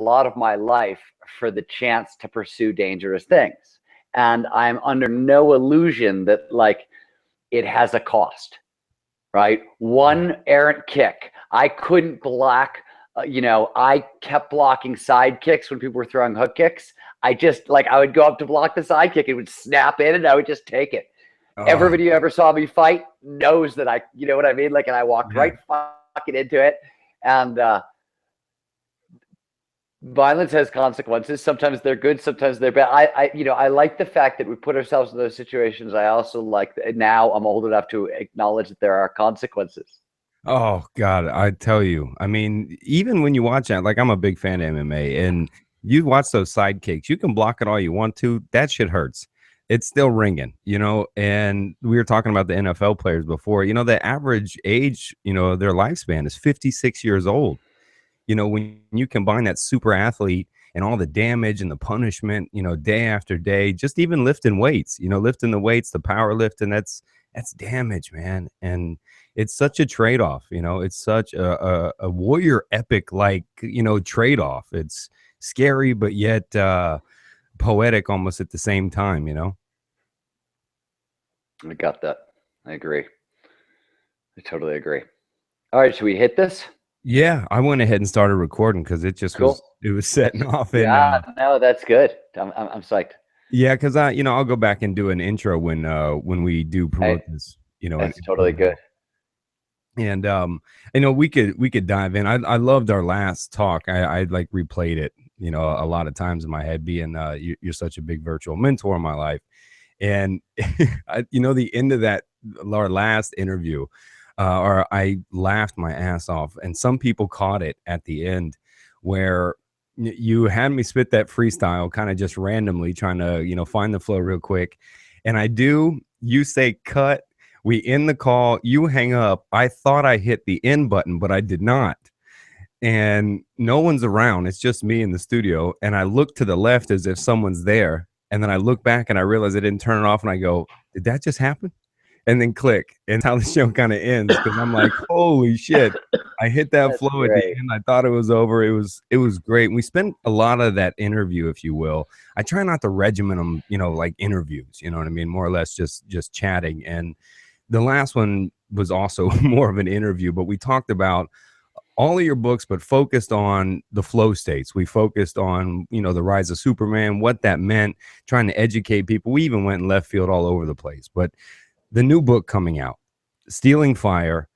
lot of my life for the chance to pursue dangerous things. And I'm under no illusion that like it has a cost, right? One errant kick. I couldn't block, I kept blocking side kicks when people were throwing hook kicks. I would go up to block the side kick, it would snap in and I would just take it. Everybody who ever saw me fight knows that you know what I mean? Like, and I walked right fucking into it. And violence has consequences. Sometimes they're good, sometimes they're bad. I like the fact that we put ourselves in those situations. I also like that now I'm old enough to acknowledge that there are consequences. Oh God, I tell you, I mean, even when you watch that, like I'm a big fan of MMA, and you watch those side kicks, you can block it all you want to. That shit hurts. It's still ringing, and we were talking about the NFL players before, the average age, their lifespan is 56 years old. When you combine that super athlete and all the damage and the punishment, day after day, just even lifting weights, lifting the weights, the power lifting, that's damage, man. And it's such a trade-off, it's such a warrior epic, like, trade-off. It's scary, but yet poetic almost at the same time, I got that. I agree. I totally agree. All right, should we hit this? Yeah, I went ahead and started recording because it just was setting off. And no, that's good. I'm psyched. Yeah, because I'll go back and do an intro when we do promote this. That's totally good. And we could dive in. I loved our last talk. I like replayed it, a lot of times in my head, being you're such a big virtual mentor in my life. And the end of that, our last interview, or I laughed my ass off, and some people caught it at the end where you had me spit that freestyle kind of just randomly, trying to find the flow real quick, and you say cut, we end the call, you hang up. I thought I hit the end button, but I did not, and no one's around. It's just me in the studio, and I look to the left as if someone's there, and then I look back and I realize I didn't turn it off, and I go, did that just happen? And then click, and how the show kind of ends, because I'm like, holy shit, I hit that flow at the end. I thought it was over. It was great. We spent a lot of that interview, if you will. I try not to regiment them, like interviews, you know what I mean? More or less just chatting. And the last one was also more of an interview, but we talked about all of your books, but focused on the flow states. We focused on, the rise of Superman, what that meant, trying to educate people. We even went in left field all over the place. But the new book coming out, Stealing Fire,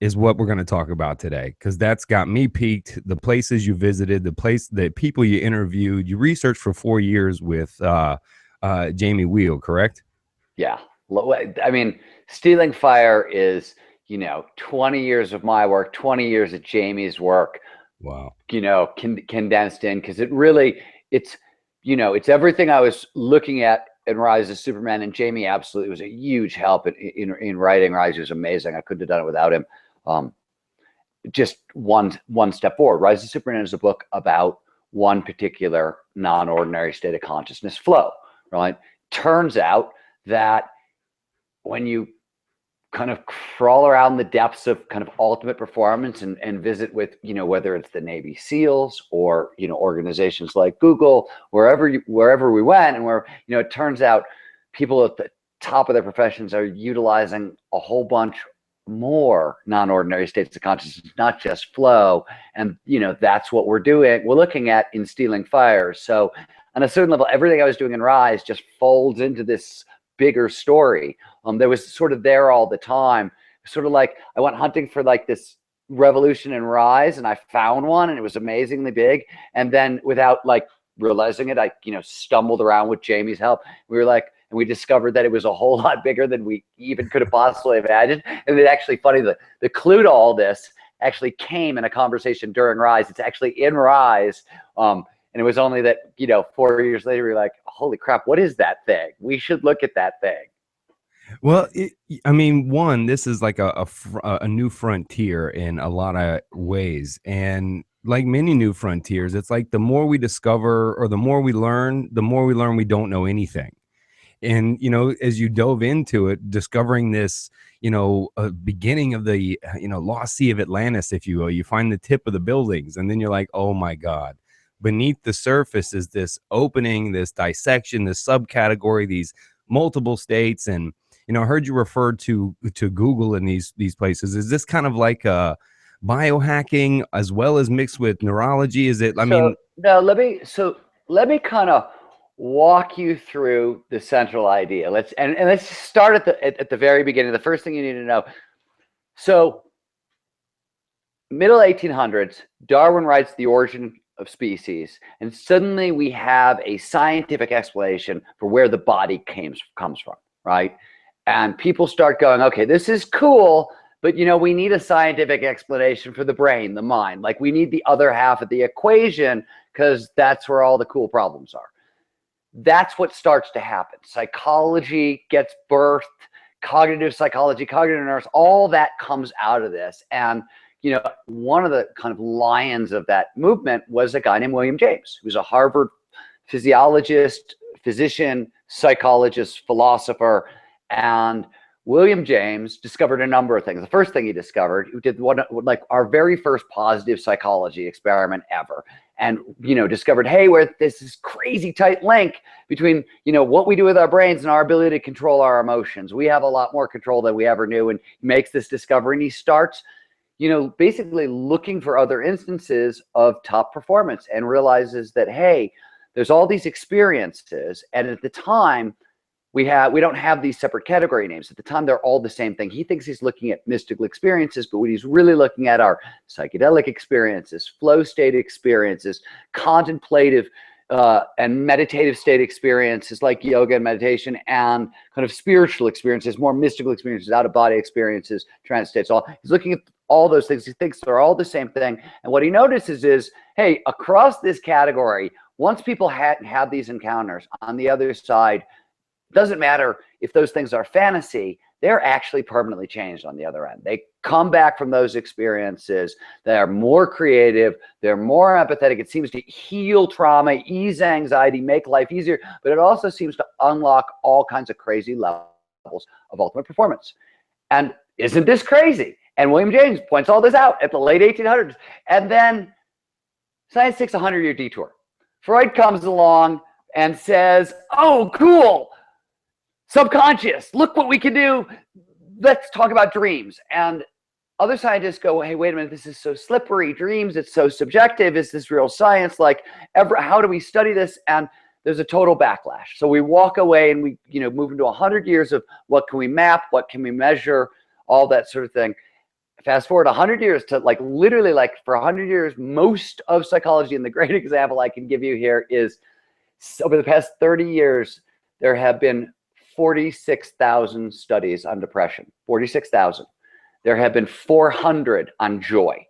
is what we're going to talk about today, because that's got me piqued. The places you visited, the people you interviewed, you researched for 4 years with Jamie Wheal, correct? Yeah. I mean, Stealing Fire is, 20 years of my work, 20 years of Jamie's work. Wow. Condensed in, because it's everything I was looking at in Rise of Superman, and Jamie absolutely was a huge help in writing Rise. He was amazing. I couldn't have done it without him. Just one step forward. Rise of Superman is a book about one particular non-ordinary state of consciousness, flow, right? Turns out that when you kind of crawl around the depths of kind of ultimate performance and visit with, whether it's the Navy SEALs or, organizations like Google, wherever we went, and where, it turns out people at the top of their professions are utilizing a whole bunch more non-ordinary states of consciousness, not just flow. And, that's what we're looking at in Stealing Fire. So on a certain level, everything I was doing in Rise just folds into this bigger story. There was sort of there all the time, sort of like I went hunting for like this revolution in Rise, and I found one, and it was amazingly big. And then without like realizing it, I stumbled around with Jamie's help. We were like, and we discovered that it was a whole lot bigger than we even could have possibly imagined. And it's actually funny, the clue to all this actually came in a conversation during Rise. It's actually in Rise. And it was only that, 4 years later, we were like, holy crap, what is that thing? We should look at that thing. Well, one, this is like a new frontier in a lot of ways. And like many new frontiers, it's like the more we discover or the more we learn we don't know anything. And, as you dove into it, discovering this, beginning of the, lost sea of Atlantis, if you will, you find the tip of the buildings, and then you're like, oh my God, beneath the surface is this opening, this dissection, this subcategory, these multiple states. And, I heard you refer to Google in these places. Is this kind of like biohacking as well as mixed with neurology? Is it, no, let me kind of walk you through the central idea. Let's start at the very beginning. The first thing you need to know. So middle 1800s, Darwin writes The Origin of Species, and suddenly we have a scientific explanation for where the body comes from, right? And people start going, okay, this is cool, but we need a scientific explanation for the brain, the mind. Like, we need the other half of the equation, because that's where all the cool problems are. That's what starts to happen. Psychology gets birthed, cognitive psychology, cognitive neuroscience, all that comes out of this. And one of the kind of lions of that movement was a guy named William James, who was a Harvard physiologist, physician, psychologist, philosopher. And William James discovered a number of things. The first thing he discovered, he did our very first positive psychology experiment ever. And, discovered, hey, there's this crazy tight link between, what we do with our brains and our ability to control our emotions. We have a lot more control than we ever knew. And he makes this discovery, and he starts, basically looking for other instances of top performance, and realizes that, hey, there's all these experiences. And at the time, we don't have these separate category names. At the time, they're all the same thing. He thinks he's looking at mystical experiences, but what he's really looking at are psychedelic experiences, flow state experiences, contemplative and meditative state experiences like yoga and meditation, and kind of spiritual experiences, more mystical experiences, out-of-body experiences, trance states. He's looking at all those things. He thinks they're all the same thing. And what he notices is, hey, across this category, once people have these encounters, on the other side, doesn't matter if those things are fantasy, they're actually permanently changed on the other end. They come back from those experiences. They're more creative. They're more empathetic. It seems to heal trauma, ease anxiety, make life easier, but it also seems to unlock all kinds of crazy levels of ultimate performance. And isn't this crazy? And William James points all this out at the late 1800s. And then science takes a 100-year detour. Freud comes along and says, oh, cool. Subconscious, look what we can do. Let's talk about dreams. And other scientists go, hey, wait a minute, this is so slippery. Dreams, it's so subjective. Is this real science? How do we study this? And there's a total backlash. So we walk away, and we move into 100 years of what can we map, what can we measure, all that sort of thing. Fast forward 100 years to literally for 100 years, most of psychology, and the great example I can give you here is over the past 30 years, there have been 46,000 studies on depression, 46,000. There have been 400 on joy.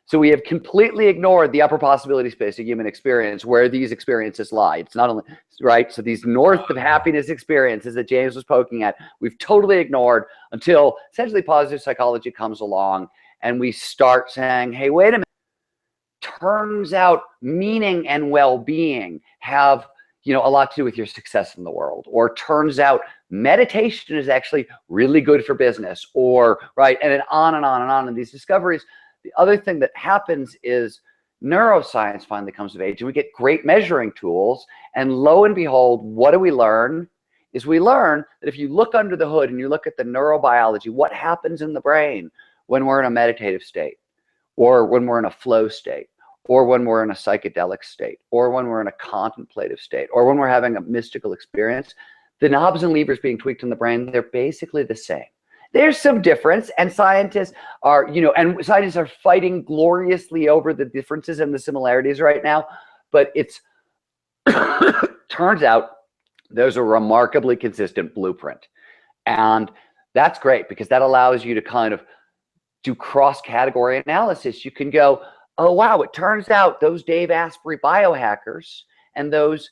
So we have completely ignored the upper possibility space of human experience, where these experiences lie. It's not only, right? So these north of happiness experiences that James was poking at, we've totally ignored until essentially positive psychology comes along, and we start saying, hey, wait a minute. Turns out meaning and well-being have a lot to do with your success in the world. Or turns out meditation is actually really good for business, or right, and then on and on and on. And these discoveries, the other thing that happens is neuroscience finally comes of age, and we get great measuring tools. And lo and behold, what do we learn? Is we learn that if you look under the hood and you look at the neurobiology, what happens in the brain when we're in a meditative state, or when we're in a flow state, or when we're in a psychedelic state, or when we're in a contemplative state, or when we're having a mystical experience, the knobs and levers being tweaked in the brain, they're basically the same. There's some difference, and scientists are, fighting gloriously over the differences and the similarities right now, but it's turns out there's a remarkably consistent blueprint. And that's great, because that allows you to kind of do cross-category analysis. You can go, oh, wow, it turns out those Dave Asprey biohackers, and those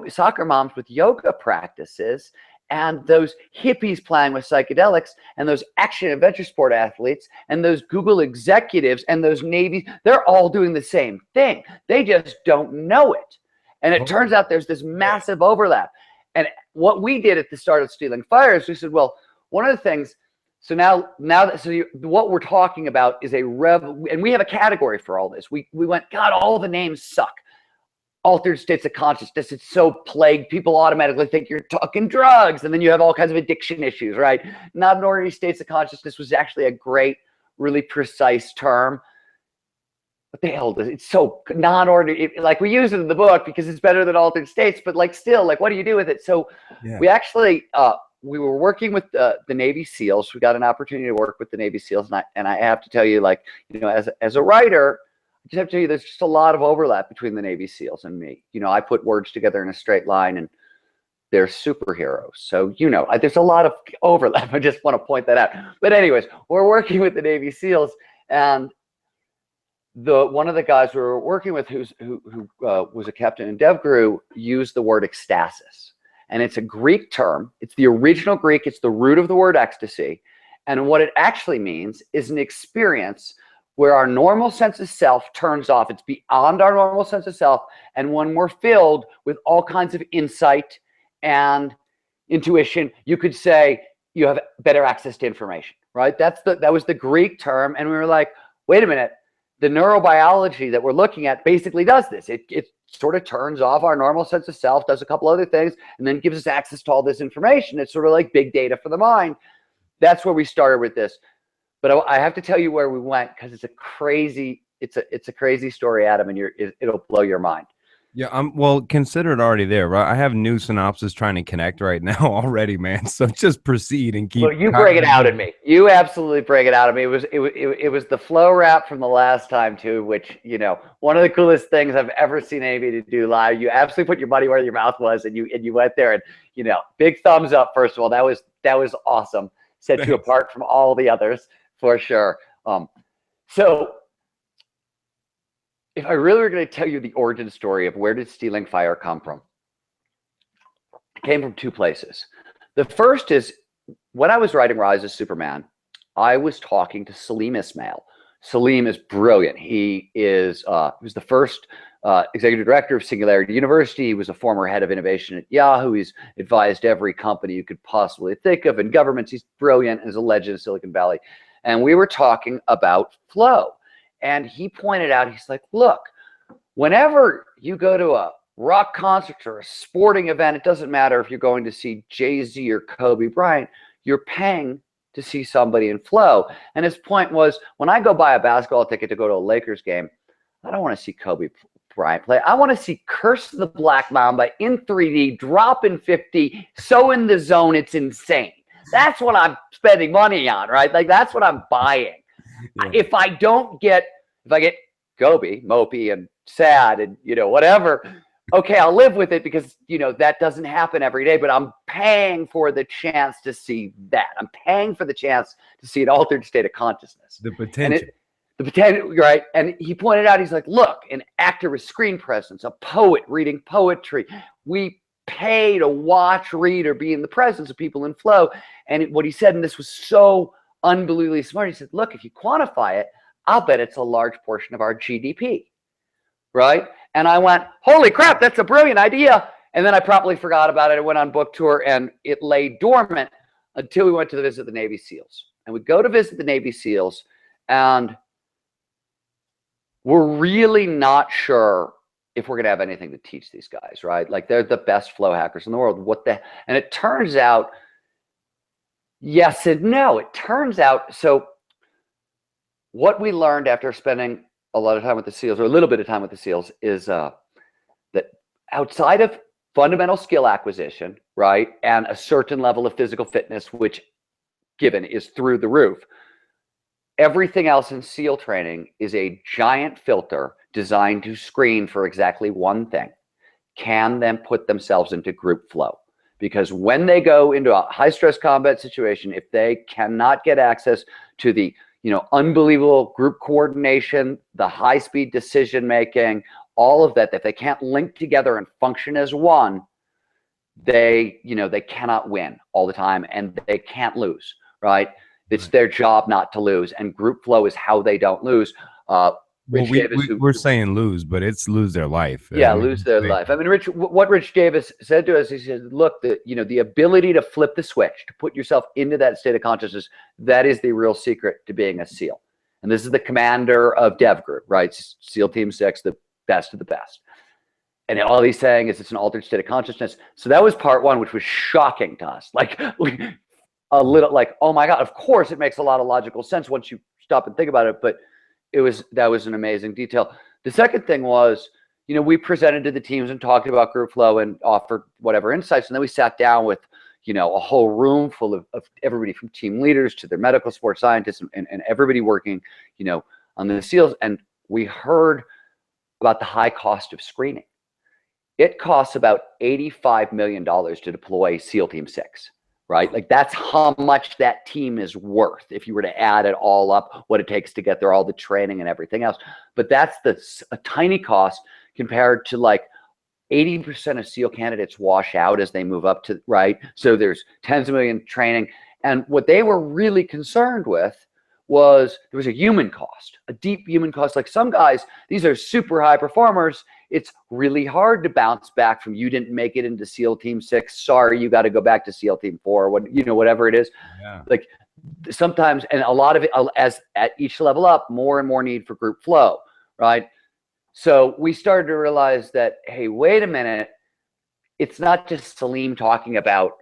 soccer moms with yoga practices, and those hippies playing with psychedelics, and those action adventure sport athletes, and those Google executives, and those Navies, they're all doing the same thing. They just don't know it. And it turns out there's this massive overlap. And what we did at the start of Stealing Fire is we said, well, one of the things, so what we're talking about is and we have a category for all this. We went, God, all the names suck. altered states of consciousness, it's so plagued, people automatically think you're talking drugs, and then you have all kinds of addiction issues, right? Non-ordinary states of consciousness was actually a great, really precise term. What the hell does it's so non-ordinary? Like, we use it in the book because it's better than altered states, but like, still, like, what do you do with it? So we actually, we were working with the Navy SEALs. We got an opportunity to work with the Navy SEALs, and I have to tell you, like, you know, as a writer, I just have to tell you, there's just a lot of overlap between the Navy SEALs and me. You know, I put words together in a straight line, and they're superheroes. So, you know, there's a lot of overlap. I just want to point that out. But anyways, we're working with the Navy SEALs, and one of the guys we were working with, who was a captain in DevGru, used the word ecstasis, and it's a Greek term. It's the original Greek. It's the root of the word ecstasy, and what it actually means is an experience where our normal sense of self turns off. It's beyond our normal sense of self, and when we're filled with all kinds of insight and intuition, you could say you have better access to information, right? That was the Greek term, and we were like, wait a minute. The neurobiology that we're looking at basically does this. It sort of turns off our normal sense of self, does a couple other things, and then gives us access to all this information. It's sort of like big data for the mind. That's where we started with this. But I have to tell you where we went, because it's a crazy story, Adam, and it'll blow your mind. Yeah, well, consider it already there, right? I have new synopsis trying to connect right now already, man. So just proceed and keep. Well, you bring it out of me. You absolutely bring it out of me. It was the flow rap from the last time too, which, you know, one of the coolest things I've ever seen anybody do live. You absolutely put your money where your mouth was, and you went there, and, you know, big thumbs up. First of all, that was awesome. Set you apart from all the others for sure. So, if I really were going to tell you the origin story of where did stealing fire come from, it came from two places. The first is, when I was writing Rise of Superman, I was talking to Salim Ismail. Salim is brilliant. He was the first executive director of Singularity University. He was a former head of innovation at Yahoo. He's advised every company you could possibly think of in governments. He's brilliant and is a legend of Silicon Valley. And we were talking about flow. And he pointed out, he's like, look, whenever you go to a rock concert or a sporting event, it doesn't matter if you're going to see Jay-Z or Kobe Bryant, you're paying to see somebody in flow. And his point was, when I go buy a basketball ticket to go to a Lakers game, I don't want to see Kobe Bryant play. I want to see Curse of the Black Mamba in 3D, drop in 50, so in the zone, it's insane. That's what I'm spending money on, right? Like, that's what I'm buying. Yeah. If I get Gobi, mopey, and sad, and, you know, whatever, okay, I'll live with it, because, you know, that doesn't happen every day, but I'm paying for the chance to see that. I'm paying for the chance to see an altered state of consciousness. The potential. The potential, right? And he pointed out, he's like, look, an actor with screen presence, a poet reading poetry. We pay to watch, read, or be in the presence of people in flow. And what he said, and this was so unbelievably smart, he said, look, if you quantify it, I'll bet it's a large portion of our GDP, right? And I went, holy crap, that's a brilliant idea. And then I promptly forgot about it. I went on book tour, and it lay dormant until we went to visit the Navy SEALs. And we go to visit the Navy SEALs, and we're really not sure if we're going to have anything to teach these guys, right? Like, they're the best flow hackers in the world. And it turns out, yes and no. It turns out, so what we learned after spending a lot of time with the SEALs, or a little bit of time with the SEALs, is that outside of fundamental skill acquisition, right, and a certain level of physical fitness, which given is through the roof, everything else in SEAL training is a giant filter designed to screen for exactly one thing: can them put themselves into group flow? Because when they go into a high stress combat situation, if they cannot get access to the, you know, unbelievable group coordination, the high speed decision making, all of that, if they can't link together and function as one, they cannot win all the time, and they can't lose, right? It's their job not to lose, and group flow is how they don't lose. We're saying lose, but it's lose their life. Yeah, lose their life. I mean, what Rich Davis said to us, he said, look, the ability to flip the switch, to put yourself into that state of consciousness, that is the real secret to being a SEAL. And this is the commander of Dev Group, right? SEAL Team 6, the best of the best. And all he's saying is it's an altered state of consciousness. So that was part one, which was shocking to us. Like a little like, oh my God, of course it makes a lot of logical sense once you stop and think about it. But that was an amazing detail. The second thing was, you know, we presented to the teams and talked about group flow and offered whatever insights. And then we sat down with, you know, a whole room full of everybody from team leaders to their medical sports scientists and everybody working, you know, on the SEALs. And we heard about the high cost of screening. It costs about $85 million to deploy SEAL Team 6, right? Like that's how much that team is worth if you were to add it all up, what it takes to get there, all the training and everything else. But that's a tiny cost compared to like 80% of SEAL candidates wash out as they move up to, right? So there's tens of millions training. And what they were really concerned with was there was a human cost, a deep human cost. Like some guys, these are super high performers. It's really hard to bounce back from you didn't make it into SEAL Team 6. Sorry, you got to go back to SEAL Team 4. What, you know, whatever it is. Yeah. Like sometimes, and a lot of it, as at each level up, more and more need for group flow, right? So we started to realize that, hey, wait a minute, it's not just Salim talking about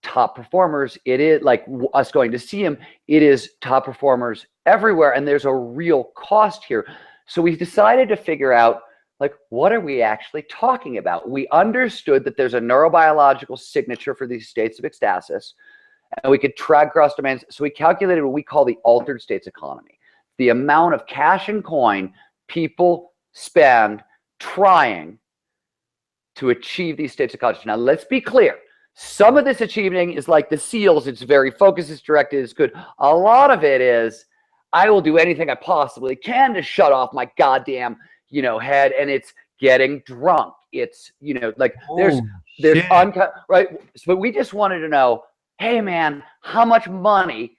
top performers. It is like us going to see him. It is top performers everywhere. And there's a real cost here. So we decided to figure out, like, what are we actually talking about? We understood that there's a neurobiological signature for these states of ecstasis, and we could track across domains. So we calculated what we call the altered states economy, the amount of cash and coin people spend trying to achieve these states of consciousness. Now, let's be clear. Some of this achieving is like the SEALs. It's very focused, it's directed, it's good. A lot of it is, I will do anything I possibly can to shut off my goddamn, you know, head, and it's getting drunk. It's, you know, like there's right. But we just wanted to know, hey man, how much money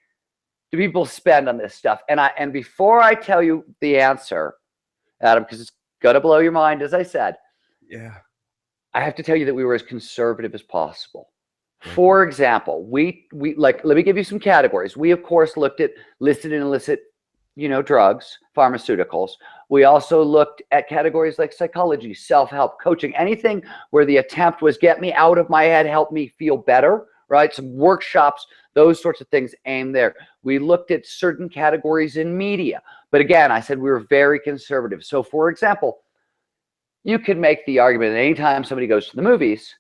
do people spend on this stuff? And before I tell you the answer, Adam, because it's gonna blow your mind, as I said, yeah, I have to tell you that we were as conservative as possible. For example, we like, let me give you some categories. We of course looked at listed and illicit, you know, drugs, pharmaceuticals. We also looked at categories like psychology, self-help, coaching, anything where the attempt was get me out of my head, help me feel better, right? Some workshops, those sorts of things aimed there. We looked at certain categories in media. But again, I said we were very conservative. So for example, you could make the argument that anytime somebody goes to the movies,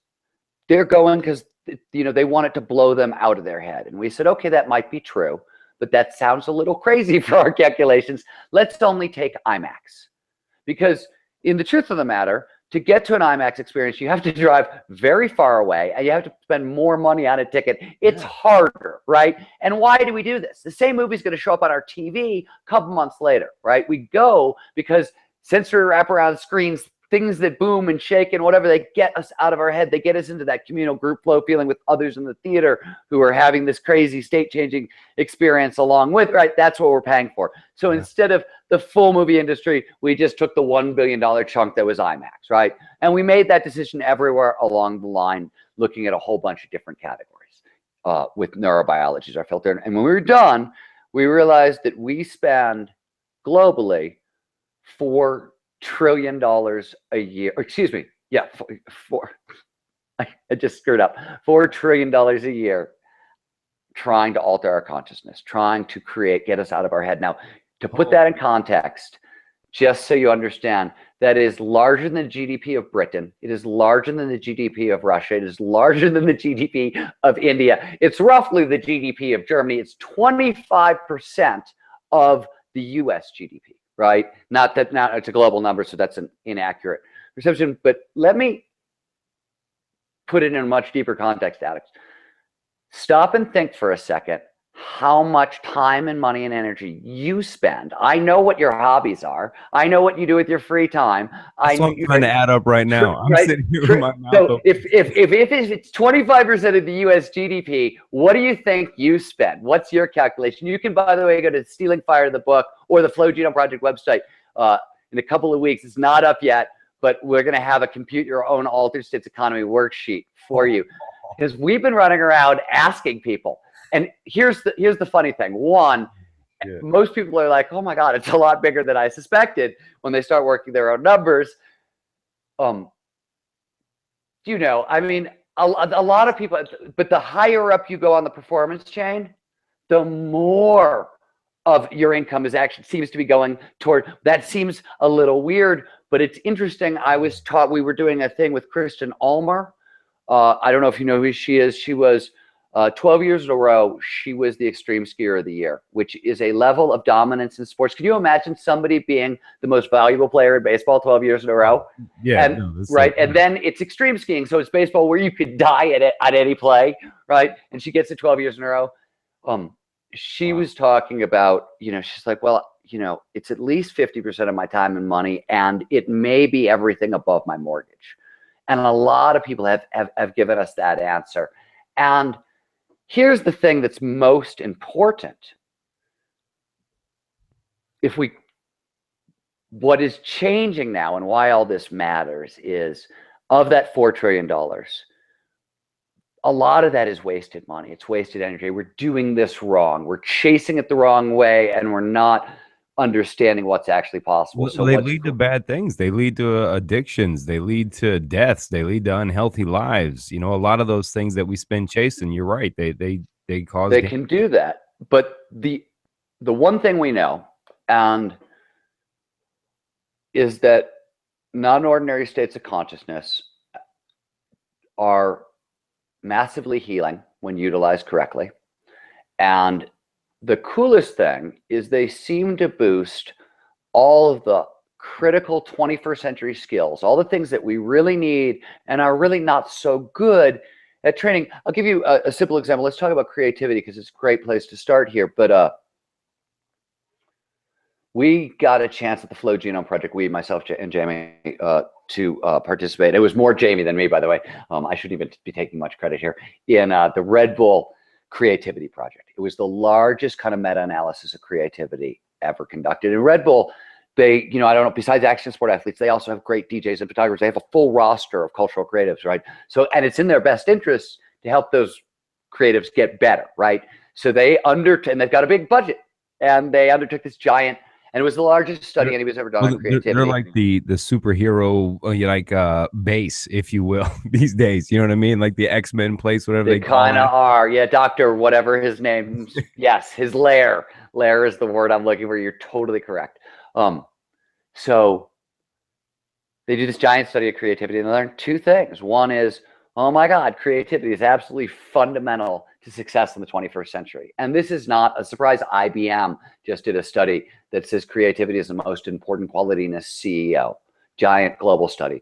they're going because, you know, they want it to blow them out of their head. And we said, okay, that might be true, but that sounds a little crazy for our calculations. Let's only take IMAX. Because in the truth of the matter, to get to an IMAX experience, you have to drive very far away and you have to spend more money on a ticket. It's harder, right? And why do we do this? The same movie is going to show up on our TV a couple months later, right? We go because sensory wraparound screens, things that boom and shake and whatever, they get us out of our head. They get us into that communal group flow feeling with others in the theater who are having this crazy state-changing experience along with, right? That's what we're paying for. So instead of the full movie industry, we just took the $1 billion chunk that was IMAX, right? And we made that decision everywhere along the line, looking at a whole bunch of different categories with neurobiology as our filter. And when we were done, we realized that we spend globally $4 trillion a year, or excuse me, yeah, I just screwed up. $4 trillion a year trying to alter our consciousness, trying to get us out of our head. Now, to put that in context, just so you understand, that is larger than the GDP of Britain. It is larger than the GDP of Russia. It is larger than the GDP of India. It's roughly the GDP of Germany. It's 25% of the US GDP. Right? Not that now it's a global number, so that's an inaccurate perception. But let me put it in a much deeper context, Alex. Stop and think for a second how much time and money and energy you spend. I know what your hobbies are. I know what you do with your free time. I'm trying to add up right now. I'm sitting here with my mouth open. If it's 25% of the US GDP, what do you think you spend? What's your calculation? You can, by the way, go to Stealing Fire, the book, or the Flow Genome Project website in a couple of weeks. It's not up yet, but we're going to have a compute your own altered states economy worksheet for you, because we've been running around asking people. And here's the funny thing. One, most people are like, oh my God, it's a lot bigger than I suspected when they start working their own numbers. you know, I mean, a lot of people, but the higher up you go on the performance chain, the more of your income is actually seems to be going toward. That seems a little weird, but it's interesting. I was taught, we were doing a thing with Kristen Ulmer. I don't know if you know who she is. She was 12 years in a row, she was the extreme skier of the year, which is a level of dominance in sports. Can you imagine somebody being the most valuable player in baseball 12 years in a row? Yeah. And, right. And then it's extreme skiing. So it's baseball where you could die at any play. Right. And she gets it 12 years in a row. She was talking about, you know, she's like, well, you know, it's at least 50% of my time and money, and it may be everything above my mortgage. And a lot of people have given us that answer. And here's the thing that's most important. What is changing now and why all this matters is, of that $4 trillion, a lot of that is wasted money. It's wasted energy. We're doing this wrong. We're chasing it the wrong way, and we're not understanding what's actually possible. So they lead to bad things. They lead to addictions. They lead to deaths. They lead to unhealthy lives. You know, a lot of those things that we spend chasing, you're right. They cause. They can do that. But the one thing we know, and is that non-ordinary states of consciousness are massively healing when utilized correctly. And the coolest thing is they seem to boost all of the critical 21st century skills, all the things that we really need and are really not so good at training. I'll give you a simple example. Let's talk about creativity because it's a great place to start here. But we got a chance at the Flow Genome Project, myself and Jamie, to participate. It was more Jamie than me, by the way. I shouldn't even be taking much credit here, in the Red Bull Creativity Project. It was the largest kind of meta-analysis of creativity ever conducted. And Red Bull, they, you know, I don't know, besides action sport athletes, they also have great DJs and photographers. They have a full roster of cultural creatives, right? So, and it's in their best interest to help those creatives get better, right? So they and they've got a big budget, and they undertook this giant, and it was the largest study anybody's ever done on creativity. They're like the superhero, base, if you will, these days. You know what I mean? Like the X-Men place, whatever they kind of are. Yeah, Dr. whatever his name. Yes, his lair. Lair is the word I'm looking for. You're totally correct. So they do this giant study of creativity, and they learn two things. One is, oh my God, creativity is absolutely fundamental to success in the 21st century. And this is not a surprise. IBM just did a study that says creativity is the most important quality in a CEO. Giant global study.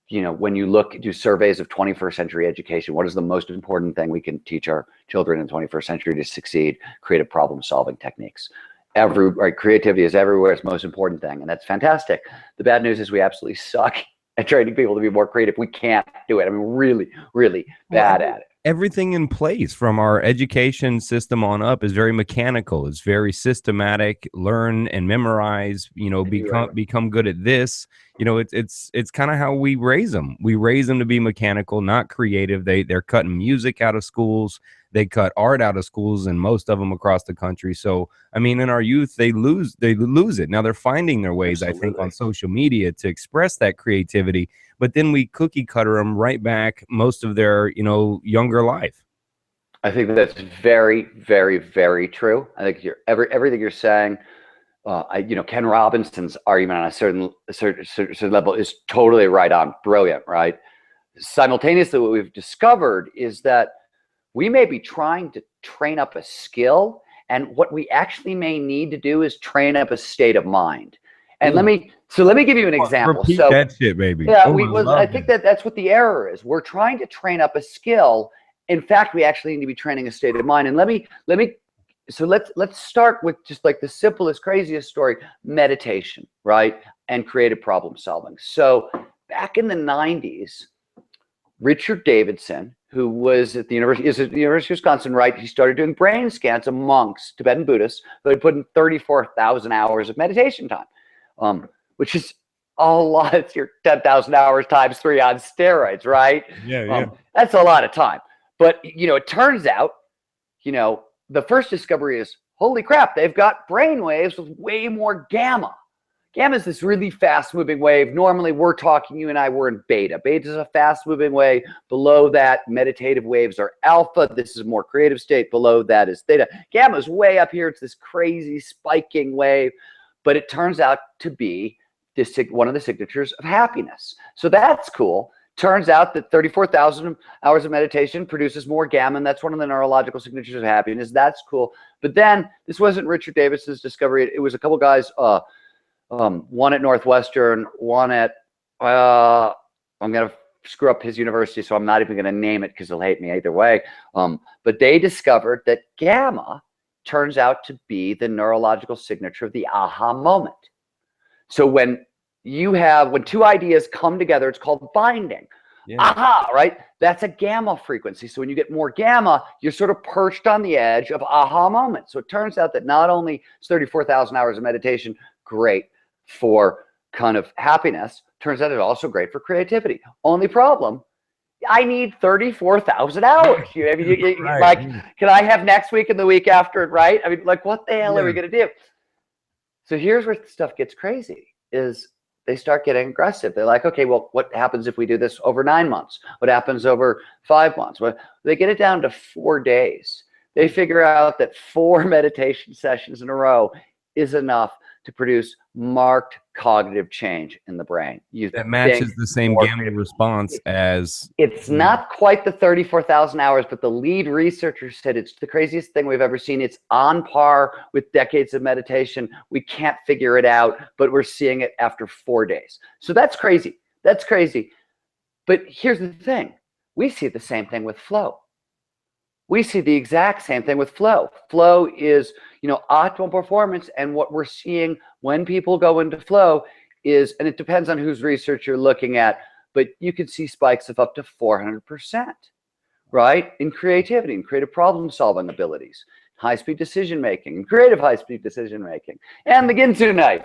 You know, when you do surveys of 21st century education, what is the most important thing we can teach our children in the 21st century to succeed? Creative problem solving techniques. Creativity is everywhere. It's the most important thing, and that's fantastic. The bad news is we absolutely suck at training people to be more creative. We can't do it. I mean, really, really bad at it. Everything in place from our education system on up is very mechanical. It's very systematic. Learn and memorize. You know, become good at this. You know, it's kind of how we raise them. We raise them to be mechanical, not creative. They're cutting music out of schools. They cut art out of schools, and most of them across the country. So, I mean, in our youth, they lose it. Now they're finding their ways, absolutely, I think, on social media to express that creativity. But then we cookie cutter them right back most of their, younger life. I think that's very, very, very true. I think everything you're saying. Ken Robinson's argument on a certain level is totally right on, brilliant, right? Simultaneously, what we've discovered is that we may be trying to train up a skill, and what we actually may need to do is train up a state of mind. And let me give you an example. Repeat that shit, baby. Yeah, I think that's what the error is. We're trying to train up a skill. In fact, we actually need to be training a state of mind. And let's start with just like the simplest, craziest story: meditation, right? And creative problem solving. So back in the 90s, Richard Davidson, who was at the University of Wisconsin, right? He started doing brain scans of monks, Tibetan Buddhists, who had put in 34,000 hours of meditation time, which is a lot. It's your 10,000 hours times 3 on steroids, right? Yeah. That's a lot of time. But, it turns out, the first discovery is, holy crap, they've got brain waves with way more gamma. Gamma is this really fast moving wave. Normally we're talking, you and I, we're in beta. Beta is a fast moving wave. Below that, meditative waves are alpha. This is a more creative state. Below that is theta. Gamma is way up here. It's this crazy spiking wave, but it turns out to be one of the signatures of happiness. So that's cool. Turns out that 34,000 hours of meditation produces more gamma, and that's one of the neurological signatures of happiness. That's cool. But then this wasn't Richard Davis's discovery. It was a couple guys, one at Northwestern, one at, I'm going to screw up his university, so I'm not even going to name it because he'll hate me either way. But they discovered that gamma turns out to be the neurological signature of the aha moment. So when two ideas come together, it's called binding. Yeah. Aha, right? That's a gamma frequency. So when you get more gamma, you're sort of perched on the edge of aha moment. So it turns out that not only is 34,000 hours of meditation great for kind of happiness, turns out it's also great for creativity. Only problem, I need 34,000 hours. Right. Like, can I have next week and the week after it, right? I mean, like, what the hell are we going to do? So here's where stuff gets crazy, is they start getting aggressive. They're like, okay, well, what happens if we do this over 9 months? What happens over 5 months? Well, they get it down to 4 days. They figure out that 4 meditation sessions in a row is enough to produce marked cognitive change in the brain. That matches the same gamma response as... It's not quite the 34,000 hours, but the lead researcher said it's the craziest thing we've ever seen. It's on par with decades of meditation. We can't figure it out, but we're seeing it after 4 days. So that's crazy. That's crazy. But here's the thing. We see the same thing with flow. We see the exact same thing with flow. Flow is, optimal performance. And what we're seeing when people go into flow is, and it depends on whose research you're looking at, but you can see spikes of up to 400%, right? In creativity and creative problem solving abilities, high-speed decision-making, and creative high-speed decision-making, and the Ginsu knife.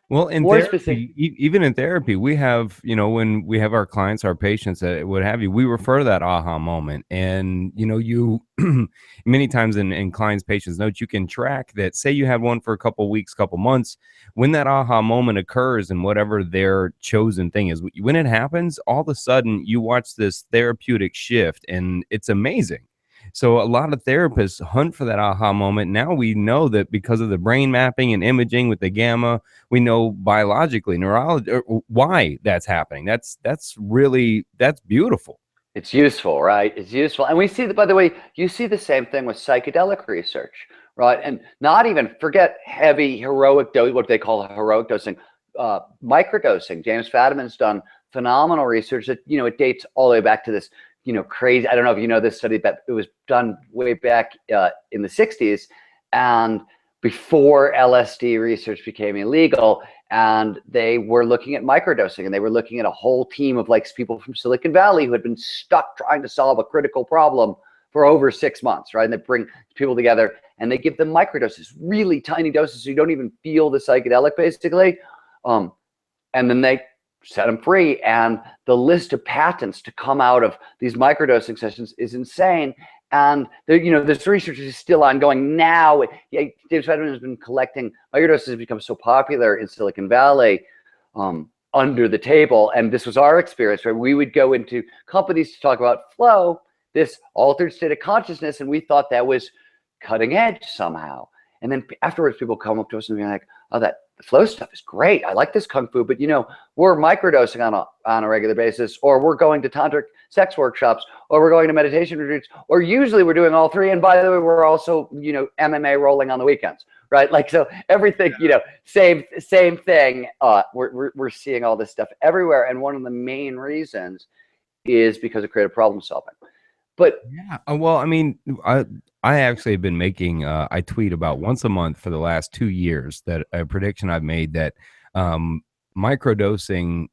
Well, in therapy, even in therapy, we have, when we have our clients, our patients, what have you, we refer to that aha moment. And, you many times in clients' patients' notes, you can track that. Say you have one for a couple weeks, couple months, when that aha moment occurs and whatever their chosen thing is, when it happens, all of a sudden you watch this therapeutic shift, and it's amazing. So a lot of therapists hunt for that aha moment. Now we know that because of the brain mapping and imaging with the gamma, we know biologically, neurology, why that's happening. That's beautiful. It's useful, right? It's useful. And we see that, by the way, you see the same thing with psychedelic research, right? And not even forget heavy heroic dose, what they call heroic dosing, microdosing. James Fadiman's done phenomenal research that, it dates all the way back to this, crazy. I don't know if you know this study, but it was done way back in the 60s and before LSD research became illegal. And they were looking at microdosing, and they were looking at a whole team of people from Silicon Valley who had been stuck trying to solve a critical problem for over 6 months, right? And they bring people together and they give them microdoses, really tiny doses, so you don't even feel the psychedelic, basically. And then they set them free, and the list of patents to come out of these microdosing sessions is insane. And this research is still ongoing now. James Fadiman has been collecting microdoses, have become so popular in Silicon Valley under the table. And this was our experience, where we would go into companies to talk about flow, this altered state of consciousness, and we thought that was cutting edge somehow. And then afterwards, people come up to us and be like, "Oh, the flow stuff is great. I like this kung fu, but we're microdosing on a regular basis, or we're going to tantric sex workshops, or we're going to meditation retreats, or usually we're doing all 3. And by the way, we're also, MMA rolling on the weekends, right? So everything, same thing. We're seeing all this stuff everywhere. And one of the main reasons is because of creative problem solving. But yeah, well, I mean, I actually have been making, I tweet about once a month for the last 2 years, that a prediction I've made that microdosing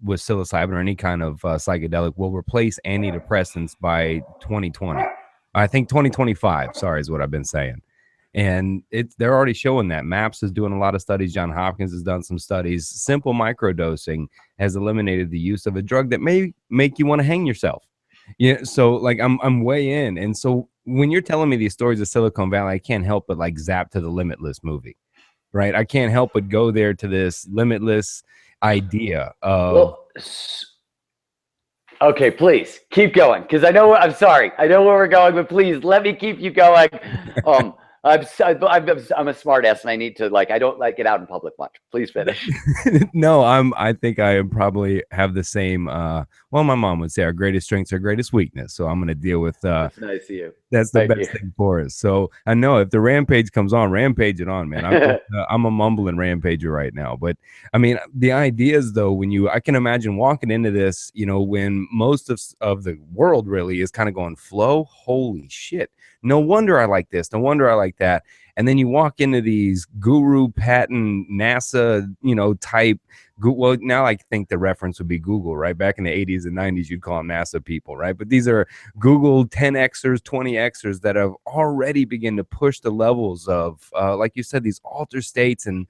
with psilocybin or any kind of psychedelic will replace antidepressants by 2020. I think 2025, sorry, is what I've been saying. And they're already showing that. MAPS is doing a lot of studies. John Hopkins has done some studies. Simple microdosing has eliminated the use of a drug that may make you want to hang yourself. Yeah, so I'm way in. And so when you're telling me these stories of Silicon Valley, I can't help but zap to the Limitless movie. right? I can't help but go there to this limitless idea of. Well, okay, please keep going, because I'm sorry, I know where we're going, but please let me keep you going. I'm a smart ass, and I need to, I don't like it out in public much. Please finish. No, I think I probably have the same. Well, my mom would say our greatest strength's our greatest weakness. So I'm going to deal with. That's nice of you. That's the Thank best you. thing for us. So I know if the rampage comes on, rampage it on, man. I'm a mumbling rampager right now. But I mean, the ideas though, I can imagine walking into this, when most of the world really is kind of going flow. Holy shit. No wonder I like this. No wonder I like that. And then you walk into these guru patent NASA, type. Well, now I think the reference would be Google, right? Back in the 80s and 90s, you'd call them NASA people, right? But these are Google 10Xers, 20Xers that have already begun to push the levels of, like you said, these alter states. And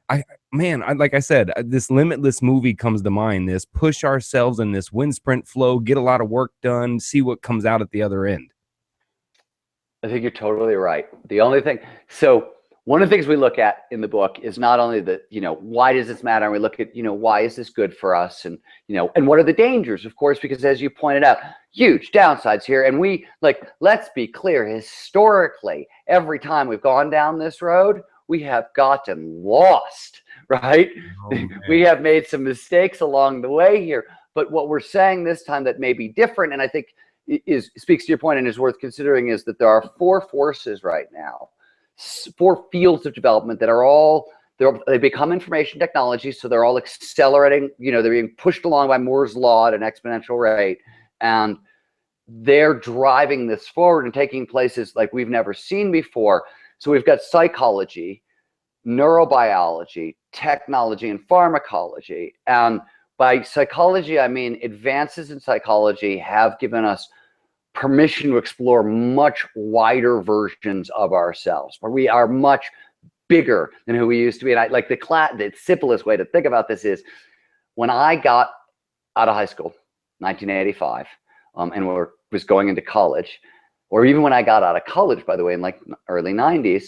like I said, this limitless movie comes to mind. This push ourselves in this wind sprint flow, get a lot of work done, see what comes out at the other end. I think you're totally right. The only thing, so one of the things we look at in the book is not only why does this matter? And we look at, why is this good for us? And, and what are the dangers, of course, because as you pointed out, huge downsides here. And let's be clear, historically, every time we've gone down this road, we have gotten lost, right? Oh, we have made some mistakes along the way here. But what we're saying this time that may be different, and I think speaks to your point and is worth considering, is that there are 4 forces right now, 4 fields of development that are they become information technology. So they're all accelerating, they're being pushed along by Moore's law at an exponential rate. And they're driving this forward and taking places like we've never seen before. So we've got psychology, neurobiology, technology, and pharmacology. And by psychology, I mean advances in psychology have given us permission to explore much wider versions of ourselves, where we are much bigger than who we used to be. And the simplest way to think about this is when I got out of high school, 1985, and was going into college, or even when I got out of college, by the way, in early 90s,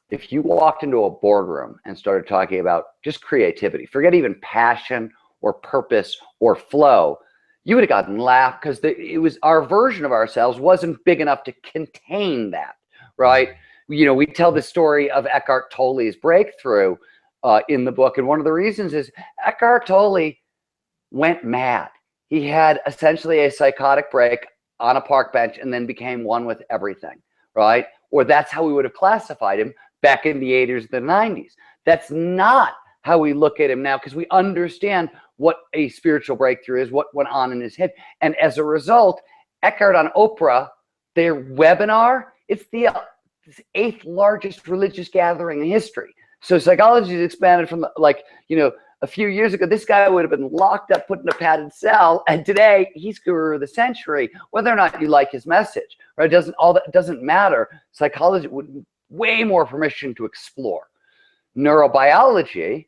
if you walked into a boardroom and started talking about just creativity, forget even passion or purpose or flow, you would have gotten laughed, because it was our version of ourselves wasn't big enough to contain that, right? We tell the story of Eckhart Tolle's breakthrough in the book, and one of the reasons is Eckhart Tolle went mad. He had essentially a psychotic break on a park bench and then became one with everything, right? Or that's how we would have classified him back in the 80s, the 90s. That's not how we look at him now, because we understand what a spiritual breakthrough is, what went on in his head. And as a result, Eckhart on Oprah, their webinar, it's the 8th largest religious gathering in history. So psychology has expanded from a few years ago, this guy would have been locked up, put in a padded cell, and today he's guru of the century, whether or not you like his message, right? It doesn't matter. Psychology would way more permission to explore. Neurobiology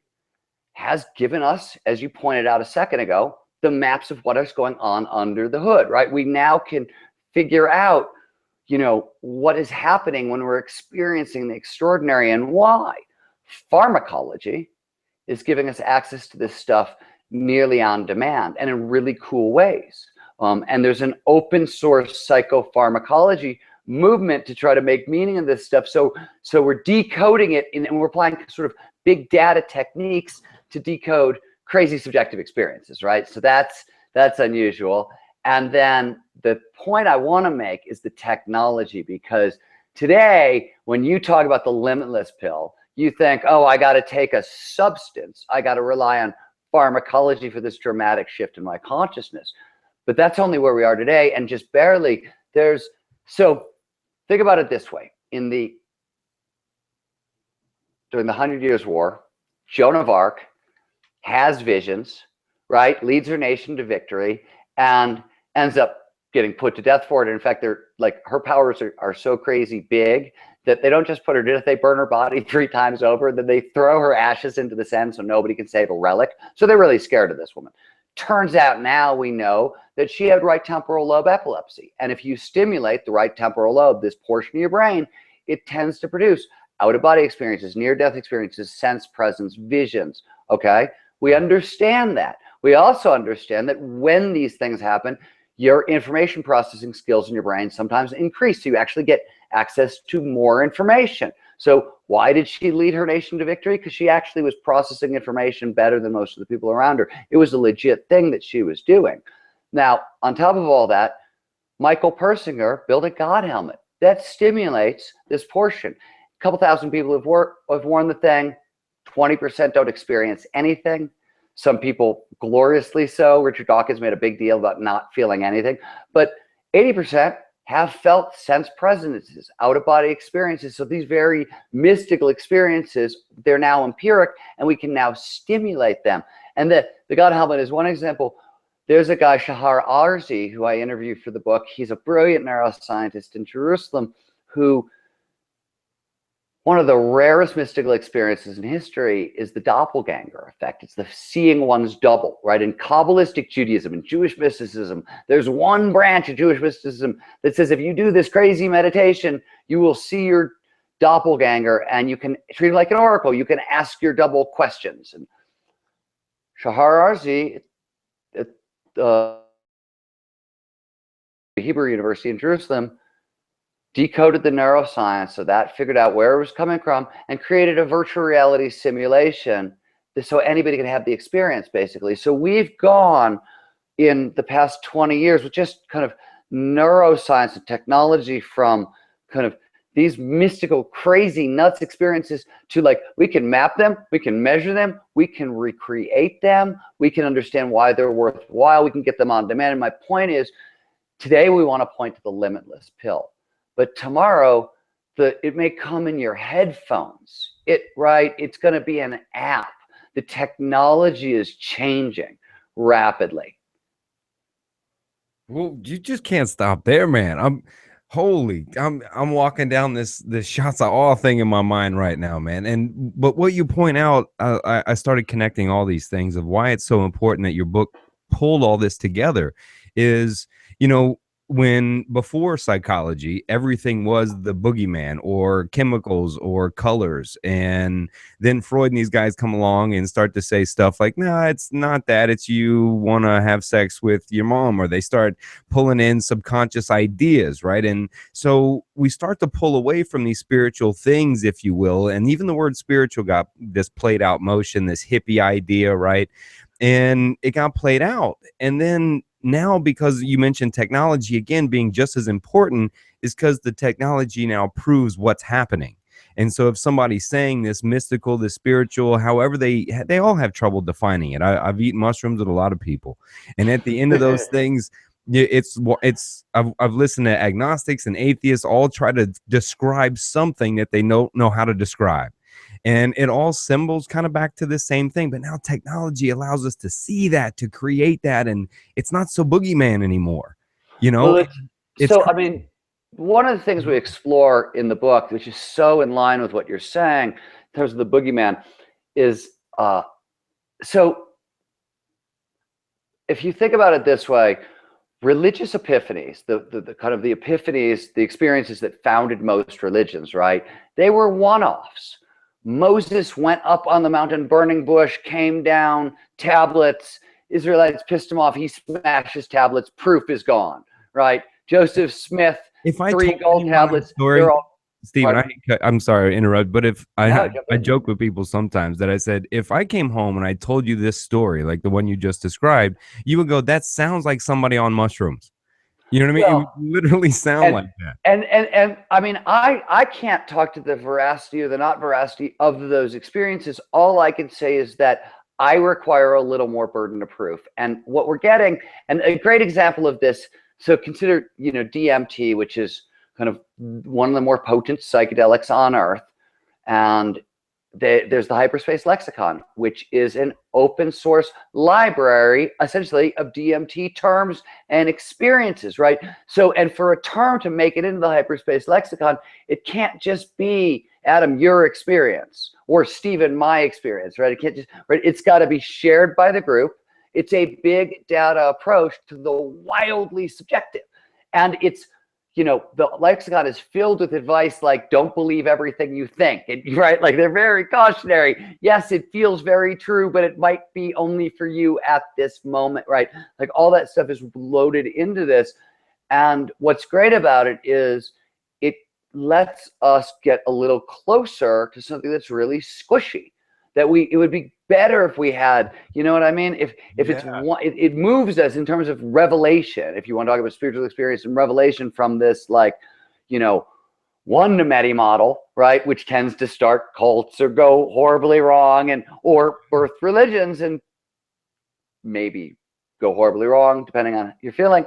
has given us, as you pointed out a second ago, the maps of what is going on under the hood, right? We now can figure out, what is happening when we're experiencing the extraordinary and why. Pharmacology is giving us access to this stuff nearly on demand and in really cool ways. And there's an open source psychopharmacology movement to try to make meaning of this stuff. So we're decoding it and we're applying sort of big data techniques to decode crazy subjective experiences, right? So that's unusual. And then the point I want to make is the technology, because today, when you talk about the limitless pill, you think, oh, I got to take a substance. I got to rely on pharmacology for this dramatic shift in my consciousness. But that's only where we are today, and just barely. So think about it this way. During the 100 Years' War, Joan of Arc has visions, right? Leads her nation to victory and ends up getting put to death for it. In fact, her powers are so crazy big that they don't just put her to death, they burn her body 3 times over, then they throw her ashes into the Seine so nobody can save a relic. So they're really scared of this woman. Turns out now we know that she had right temporal lobe epilepsy. And if you stimulate the right temporal lobe, this portion of your brain, it tends to produce out-of-body experiences, near-death experiences, sense presence, visions, okay? We understand that. We also understand that when these things happen, your information processing skills in your brain sometimes increase. So you actually get access to more information. So why did she lead her nation to victory? Because she actually was processing information better than most of the people around her. It was a legit thing that she was doing. Now, on top of all that, Michael Persinger built a God helmet that stimulates this portion. A couple thousand people have worn the thing. 20% don't experience anything. Some people gloriously so. Richard Dawkins made a big deal about not feeling anything. But 80% have felt sense presences, out-of-body experiences. So these very mystical experiences, they're now empiric, and we can now stimulate them. And the God helmet is one example. There's a guy, Shahar Arzi, who I interviewed for the book. He's a brilliant neuroscientist in Jerusalem who, one of the rarest mystical experiences in history is the doppelganger effect. It's the seeing one's double, right? In Kabbalistic Judaism and Jewish mysticism, there's one branch of Jewish mysticism that says if you do this crazy meditation, you will see your doppelganger and you can treat it like an oracle. You can ask your double questions. And Shahar Arzi at the Hebrew University in Jerusalem decoded the neuroscience of that, figured out where it was coming from, and created a virtual reality simulation so anybody can have the experience, basically. So we've gone in the past 20 years with just kind of neuroscience and technology from kind of these mystical, crazy, nuts experiences to like, we can map them, we can measure them, we can recreate them, we can understand why they're worthwhile, we can get them on demand. And my point is, today we want to point to the limitless pill. But tomorrow, it may come in your headphones. It's going to be an app. The technology is changing rapidly. Well, you just can't stop there, man. I'm walking down this shots of awe thing in my mind right now, man. But what you point out, I started connecting all these things of why it's so important that your book pulled all this together is, when before psychology, everything was the boogeyman or chemicals or colors. And then Freud and these guys come along and start to say stuff like, no, it's not that. It's you want to have sex with your mom, or they start pulling in subconscious ideas, right? And so we start to pull away from these spiritual things, if you will. And even the word spiritual got this played out motion, this hippie idea, right? And it got played out. And then now, because you mentioned technology again being just as important, is because the technology now proves what's happening. And so if somebody's saying this mystical, this spiritual, however, they all have trouble defining it. I've eaten mushrooms with a lot of people, and at the end of those things, I've listened to agnostics and atheists all try to describe something that they know how to describe. And it all symbols kind of back to the same thing. But now technology allows us to see that, to create that. And it's not so boogeyman anymore. Well, I mean, one of the things we explore in the book, which is so in line with what you're saying in terms of the boogeyman, is so if you think about it this way, religious epiphanies, the kind of the epiphanies, the experiences that founded most religions, right? They were one-offs. Moses went up on the mountain, burning bush, came down, tablets. Israelites pissed him off. He smashed his tablets. Proof is gone, right? Joseph Smith, if I 3 gold tablets. Story, they're all, Steven, I'm sorry to interrupt, but if I joke with people sometimes that I said, if I came home and I told you this story, like the one you just described, you would go, that sounds like somebody on mushrooms. You know what I mean? Well, it would literally sound like that. And I mean, I can't talk to the veracity or the not veracity of those experiences. All I can say is that I require a little more burden of proof. And what we're getting, and a great example of this, so consider, DMT, which is kind of one of the more potent psychedelics on Earth. And there's the Hyperspace Lexicon, which is an open source library, essentially, of DMT terms and experiences, right? So, and for a term to make it into the Hyperspace Lexicon, it can't just be, Adam, your experience, or Steven, my experience, right? It can't just, right? It's got to be shared by the group. It's a big data approach to the wildly subjective. And it's the lexicon is filled with advice like don't believe everything you think, right? Like they're very cautionary. Yes, it feels very true, but it might be only for you at this moment, right? Like all that stuff is loaded into this. And what's great about it is it lets us get a little closer to something that's really squishy. It would be better if we had, you know what I mean? If it's one, it moves us in terms of revelation. If you want to talk about spiritual experience and revelation from this, like, one Nemeti model, right, which tends to start cults or go horribly wrong, or birth religions and maybe go horribly wrong depending on your feeling,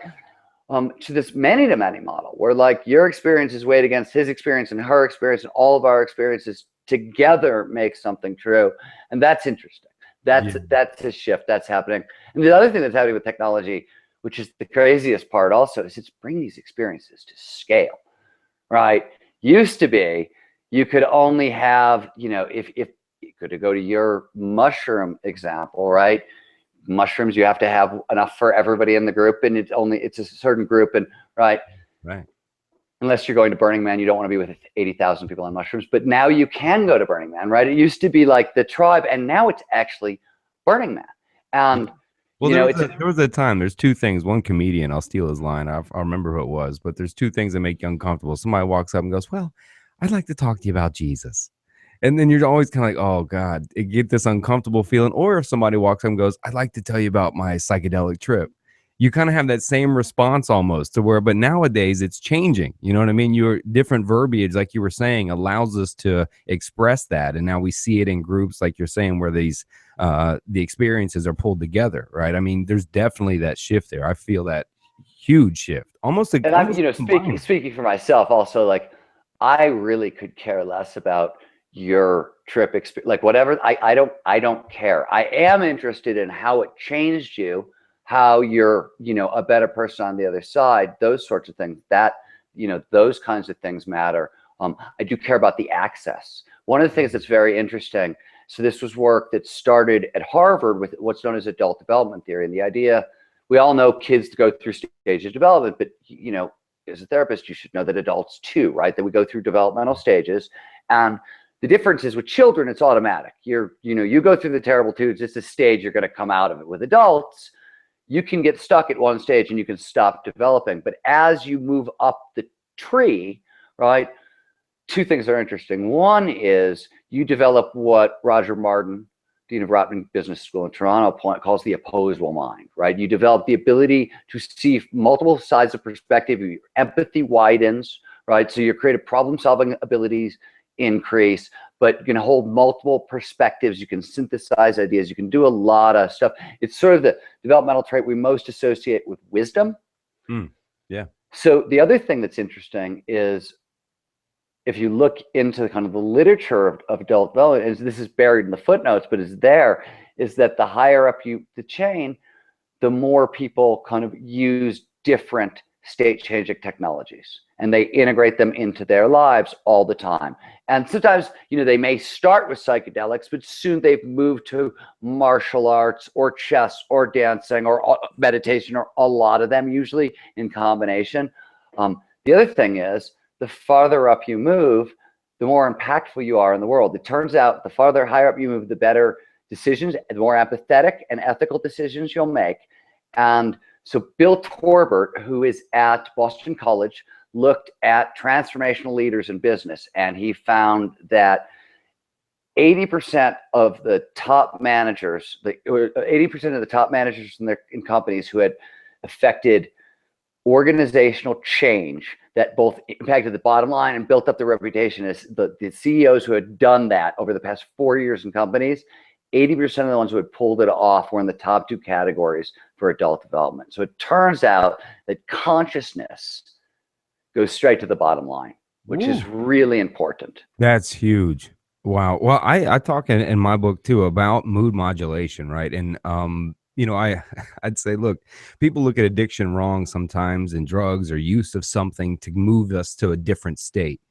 to this many to many model where like your experience is weighed against his experience and her experience and all of our experiences together make something true. And that's interesting. That's a shift that's happening. And the other thing that's happening with technology, which is the craziest part also, is it's bringing these experiences to scale, right? Used to be, you could only have, if you could go to your mushroom example, right? Mushrooms, you have to have enough for everybody in the group, and it's a certain group, and right. Unless you're going to Burning Man, you don't want to be with 80,000 people on mushrooms. But now you can go to Burning Man, right? It used to be like the tribe, and now it's actually Burning Man. And there was a time. There's two things. One comedian, I'll steal his line. I'll remember who it was. But there's two things that make you uncomfortable. Somebody walks up and goes, "Well, I'd like to talk to you about Jesus." And then you're always kind of like, oh, God, it get this uncomfortable feeling. Or if somebody walks up and goes, "I'd like to tell you about my psychedelic trip," you kind of have that same response almost to where, but nowadays it's changing. You know what I mean? Your different verbiage, like you were saying, allows us to express that. And now we see it in groups, like you're saying, where these, the experiences are pulled together, right? I mean, there's definitely that shift there. I feel that huge shift. Almost. And I'm, speaking for myself also, like, I really could care less about your trip experience, like whatever. I don't care. I am interested in how it changed you, how you're, a better person on the other side, those sorts of things, that, those kinds of things matter. I do care about the access. One of the things that's very interesting, so this was work that started at Harvard with what's known as adult development theory. And the idea, we all know kids go through stages of development, but, as a therapist, you should know that adults too, right? That we go through developmental stages. And the difference is with children, it's automatic. You go through the terrible twos, it's a stage, you're going to come out of it. With adults, you can get stuck at one stage and you can stop developing. But as you move up the tree, right, two things are interesting. One is you develop what Roger Martin, Dean of Rotman Business School in Toronto, calls the opposable mind, right? You develop the ability to see multiple sides of perspective. Your empathy widens, right? So your creative problem-solving abilities increase, but you can hold multiple perspectives. You can synthesize ideas. You can do a lot of stuff. It's sort of the developmental trait we most associate with wisdom. Yeah. So the other thing that's interesting is if you look into kind of the literature of adult development, and this is buried in the footnotes, but is that the higher up the chain, the more people kind of use different state-changing technologies, and they integrate them into their lives all the time. And sometimes, they may start with psychedelics, but soon they've moved to martial arts or chess or dancing or meditation, or a lot of them usually in combination. The other thing is, the farther up you move, the more impactful you are in the world. It turns out the farther higher up you move, the better decisions, the more empathetic and ethical decisions you'll make. And so Bill Torbert, who is at Boston College, looked at transformational leaders in business, and he found that 80% of the top managers, 80% of the top managers in companies who had affected organizational change that both impacted the bottom line and built up the reputation as the CEOs who had done that over the past 4 years in companies, 80% of the ones who had pulled it off were in the top two categories for adult development. So it turns out that consciousness goes straight to the bottom line, which is really important. That's huge. Wow. Well, I talk in my book too about mood modulation, right? And I'd say, look, people look at addiction wrong sometimes, and drugs or use of something to move us to a different state.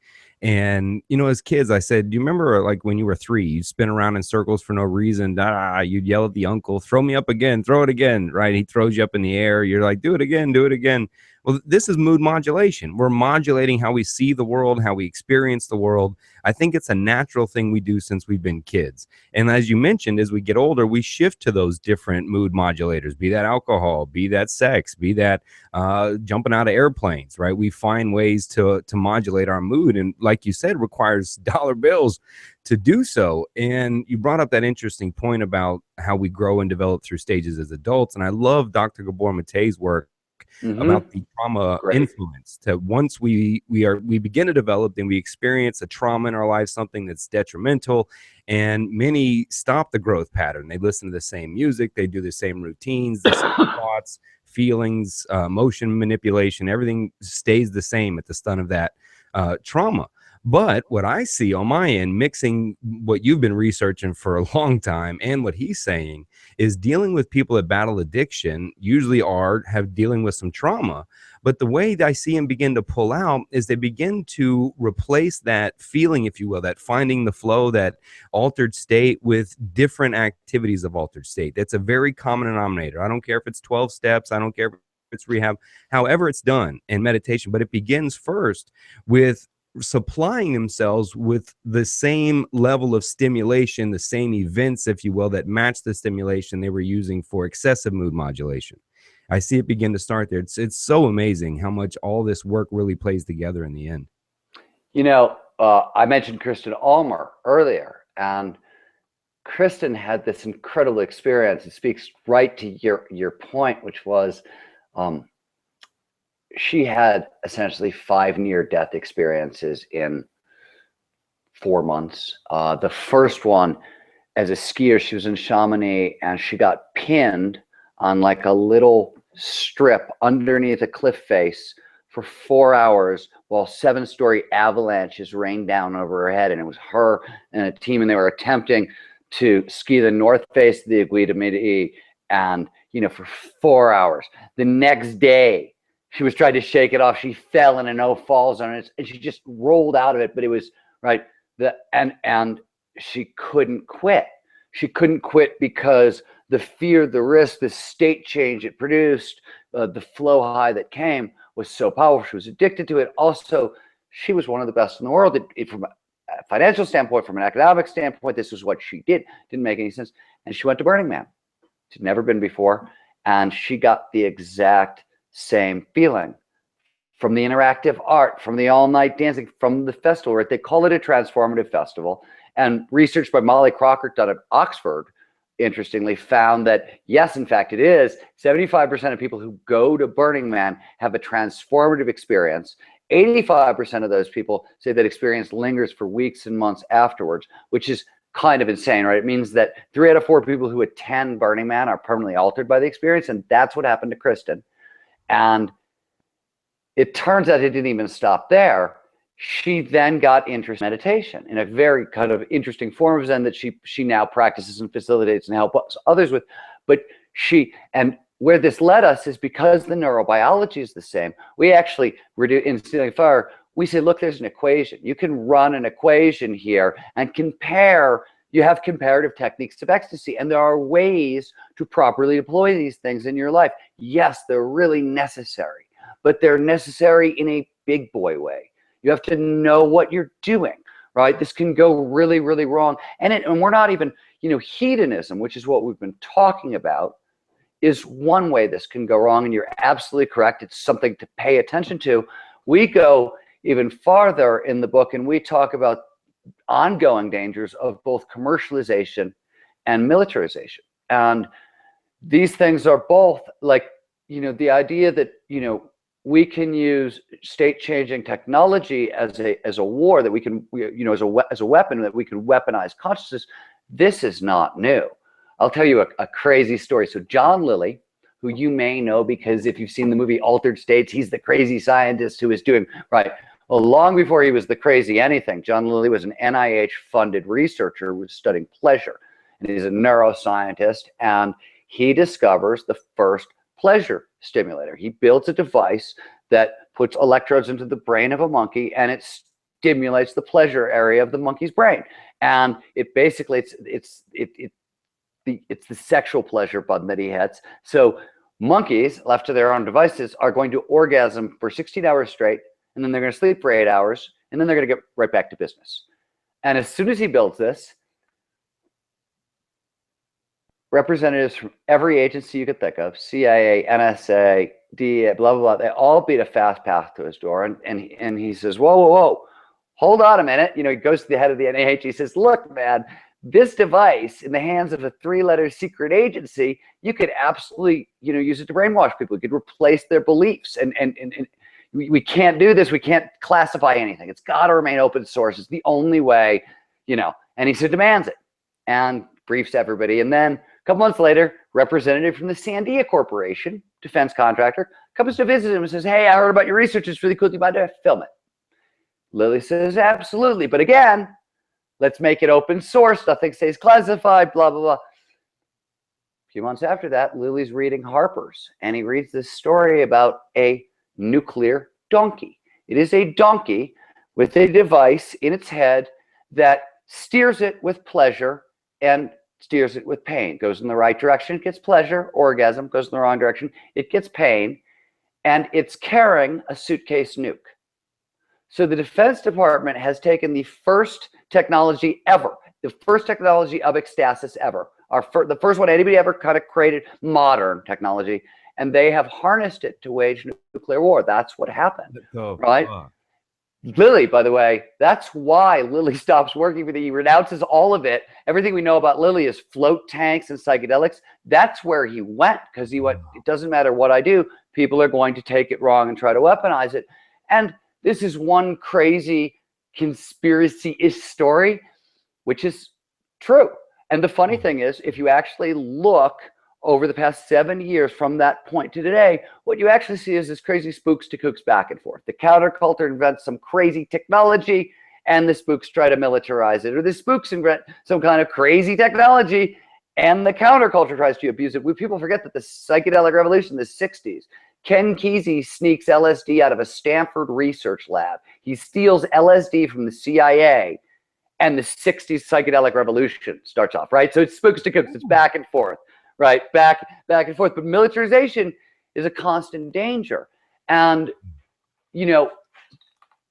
And, as kids, I said, do you remember like when you were 3, you'd spin around in circles for no reason. You'd yell at the uncle, "Throw me up again, throw it again," right? He throws you up in the air. You're like, "Do it again, do it again." Well, this is mood modulation. We're modulating how we see the world, how we experience the world. I think it's a natural thing we do since we've been kids. And as you mentioned, as we get older, we shift to those different mood modulators, be that alcohol, be that sex, be that jumping out of airplanes, right? We find ways to modulate our mood. And like you said, requires dollar bills to do so. And you brought up that interesting point about how we grow and develop through stages as adults. And I love Dr. Gabor Mate's work about the trauma influence. That once we begin to develop, then we experience a trauma in our life, something that's detrimental, and many stop the growth pattern. They listen to the same music, they do the same routines, the same thoughts, feelings, emotion manipulation, everything stays the same at the stun of that trauma. But what I see on my end, mixing what you've been researching for a long time and what he's saying, is dealing with people that battle addiction usually have dealing with some trauma. But the way that I see them begin to pull out is they begin to replace that feeling, if you will, that finding the flow, that altered state, with different activities of altered state. That's a very common denominator. I don't care if it's 12 steps. I don't care if it's rehab, however it's done in meditation. But it begins first with supplying themselves with the same level of stimulation, the same events, if you will, that match the stimulation they were using for excessive mood modulation. I see it begin to start there. It's so amazing how much all this work really plays together in the end. You know, I mentioned Kristen Almer earlier, and Kristen had this incredible experience. It speaks right to your point, which was she had essentially 5 near-death experiences in 4 months. The first one, as a skier, she was in Chamonix, and she got pinned on like a little strip underneath a cliff face for 4 hours while 7-story avalanches rained down over her head. And it was her and a team, and they were attempting to ski the north face of the Aiguille de Midi, and, you know, for 4 hours. The next day, she was trying to shake it off. She fell in a no fall zone, and she just rolled out of it. But it was right. And she couldn't quit. She couldn't quit because the fear, the risk, the state change it produced, the flow high that came was so powerful. She was addicted to it. Also, she was one of the best in the world. From a financial standpoint, from an economic standpoint, this is what she did. Didn't make any sense. And she went to Burning Man. She'd never been before. And she got the exact same feeling from the interactive art, from the all-night dancing, from the festival, right? They call it a transformative festival. And research by Molly Crocker done at Oxford, interestingly, found that, yes, in fact, it is. 75% of people who go to Burning Man have a transformative experience. 85% of those people say that experience lingers for weeks and months afterwards, which is kind of insane, right? It means that 3 out of 4 people who attend Burning Man are permanently altered by the experience. And that's what happened to Kristen. And it turns out it didn't even stop there. She then got interested in meditation in a very kind of interesting form of Zen that she now practices and facilitates and helps others with. But where this led us is because the neurobiology is the same. We actually reduce in Stealing Fire. We say, look, there's an equation. You can run an equation here and compare. You have comparative techniques of ecstasy, and there are ways to properly deploy these things in your life. Yes, they're really necessary, but they're necessary in a big boy way. You have to know what you're doing, right? This can go really, really wrong. And we're not even, hedonism, which is what we've been talking about, is one way this can go wrong. And you're absolutely correct. It's something to pay attention to. We go even farther in the book, and we talk about ongoing dangers of both commercialization and militarization. And these things are both like, the idea that, we can use state-changing technology as a war, that we can, as a weapon, that we can weaponize consciousness. This is not new. I'll tell you a crazy story. So John Lilly, who you may know because if you've seen the movie Altered States, he's the crazy scientist who is doing, right. Well, long before he was the crazy anything, John Lilly was an NIH-funded researcher who was studying pleasure. And he's a neuroscientist, and he discovers the first pleasure stimulator. He builds a device that puts electrodes into the brain of a monkey, and it stimulates the pleasure area of the monkey's brain. And it basically, it's the sexual pleasure button that he hits. So Monkeys, left to their own devices, are going to orgasm for 16 hours straight, and then they're going to sleep for 8 hours, and then they're going to get right back to business. And as soon as he builds this, representatives from every agency you could think of, CIA, NSA, DEA, blah, blah, blah, they all beat a fast path to his door. And he says, whoa, whoa, whoa, hold on a minute. He goes to the head of the NIH. He says, look, man, this device in the hands of a 3-letter secret agency, you could absolutely, use it to brainwash people. You could replace their beliefs. And we can't do this. We can't classify anything. It's got to remain open source. It's the only way, and he so demands it and briefs everybody. And then a couple months later, representative from the Sandia Corporation, defense contractor, comes to visit him and says, hey, I heard about your research. It's really cool. Do you mind to film it? Lilly says, absolutely. But again, let's make it open source. Nothing stays classified, blah, blah, blah. A few months after that, Lilly's reading Harper's, and he reads this story about a nuclear donkey. It is a donkey with a device in its head that steers it with pleasure and steers it with pain. Goes in the right direction, it gets pleasure, orgasm. Goes in the wrong direction, it gets pain. And it's carrying a suitcase nuke. So the Defense Department has taken the first technology ever, the first technology of ecstasis ever, the first one anybody ever kind of created, modern technology, and they have harnessed it to wage nuclear war. That's what happened, right? Lilly, by the way, that's why Lilly stops working for he renounces all of it. Everything we know about Lilly is float tanks and psychedelics. That's where he went, because he went, it doesn't matter what I do, people are going to take it wrong and try to weaponize it. And this is one crazy conspiracy-ish story, which is true. And the funny thing is, if you actually look over the past 7 years from that point to today, what you actually see is this crazy spooks to kooks back and forth. The counterculture invents some crazy technology, and the spooks try to militarize it. Or the spooks invent some kind of crazy technology, and the counterculture tries to abuse it. People forget that the psychedelic revolution in the 60s, Ken Kesey sneaks LSD out of a Stanford research lab. He steals LSD from the CIA, and the 60s psychedelic revolution starts off, right? So it's spooks to kooks. It's back and forth, right? Back and forth. But militarization is a constant danger. And,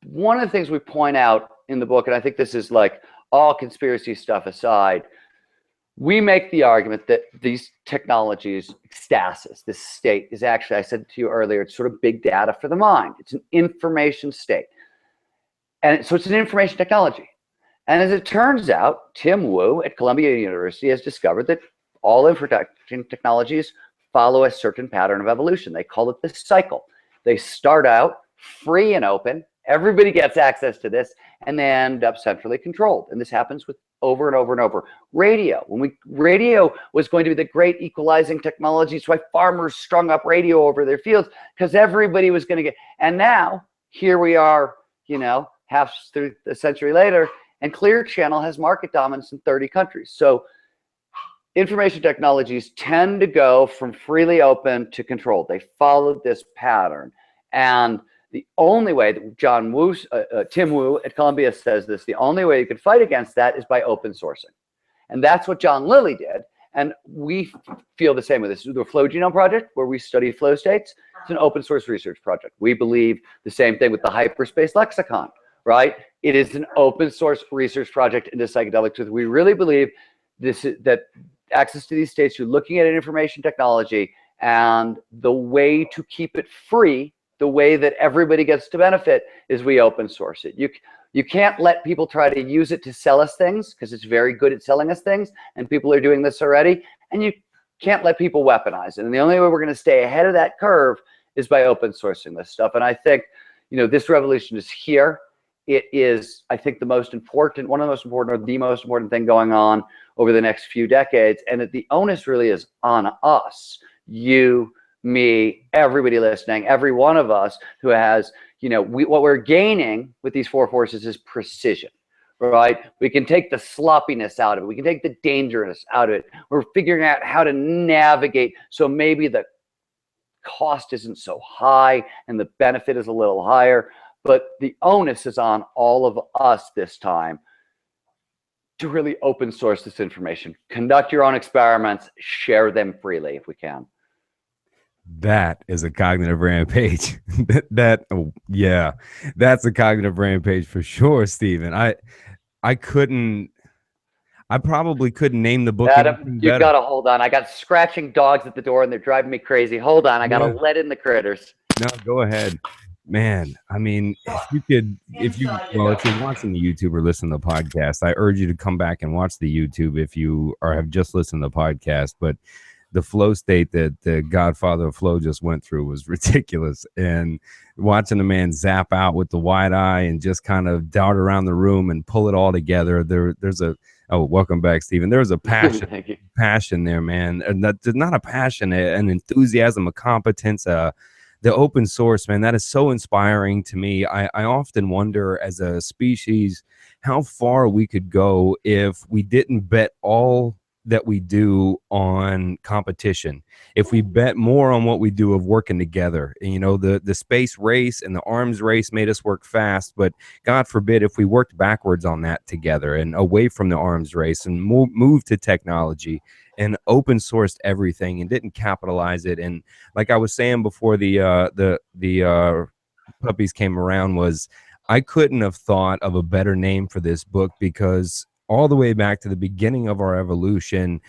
one of the things we point out in the book, and I think this is like all conspiracy stuff aside, we make the argument that these technologies, ecstasis, this state is actually, I said to you earlier, it's sort of big data for the mind. It's an information state. And so it's an information technology. And as it turns out, Tim Wu at Columbia University has discovered that all information technologies follow a certain pattern of evolution. They call it the cycle. They start out free and open. Everybody gets access to this, and they end up centrally controlled. And this happens with over and over and over. Radio. Radio was going to be the great equalizing technology. That's why farmers strung up radio over their fields, because everybody was going to get. And now here we are, half through a century later, and Clear Channel has market dominance in 30 countries. So information technologies tend to go from freely open to controlled. They followed this pattern. And the only way that Tim Wu at Columbia says this, the only way you can fight against that is by open sourcing. And that's what John Lilly did. And we feel the same with this. The Flow Genome Project, where we study flow states, it's an open source research project. We believe the same thing with the Hyperspace Lexicon, right? It is an open source research project into psychedelics. We really believe that access to these states, you're looking at an information technology, and the way to keep it free, the way that everybody gets to benefit, is we open source it. You can't let people try to use it to sell us things, because it's very good at selling us things, and people are doing this already. And you can't let people weaponize it. And the only way we're going to stay ahead of that curve is by open sourcing this stuff. And I think, this revolution is here. It is, I think, one of the most important, or the most important thing going on over the next few decades. And that the onus really is on us, you, me, everybody listening, every one of us who has, what we're gaining with these four forces is precision, right? We can take the sloppiness out of it. We can take the dangerousness out of it. We're figuring out how to navigate, so maybe the cost isn't so high and the benefit is a little higher. But the onus is on all of us this time to really open source this information. Conduct your own experiments, share them freely if we can. That is a cognitive rampage. Oh, yeah, that's a cognitive rampage for sure, Steven. I couldn't. I probably couldn't name the book Adam, anything you better. gotta hold on. I got scratching dogs at the door and they're driving me crazy. Hold on, I gotta Yeah. let in the critters. No, go ahead. Man, I mean, if you're watching the YouTube or listening to the podcast, I urge you to come back and watch the YouTube if you or have just listened to the podcast. But the flow state that the Godfather of Flow just went through was ridiculous. And watching the man zap out with the wide eye and just kind of dart around the room and pull it all together. There's a welcome back, Stephen. There's a passion there, man. And there's not a passion, an enthusiasm, a competence, the open source, man, that is so inspiring to me. I often wonder as a species how far we could go if we didn't bet all that we do on competition, if we bet more on what we do of working together. And, you know, the space race and the arms race made us work fast, but God forbid if we worked backwards on that together and away from the arms race and move to technology and open sourced everything and didn't capitalize it. And like I was saying before the puppies came around, was I couldn't have thought of a better name for this book, because all the way back to the beginning of our evolution,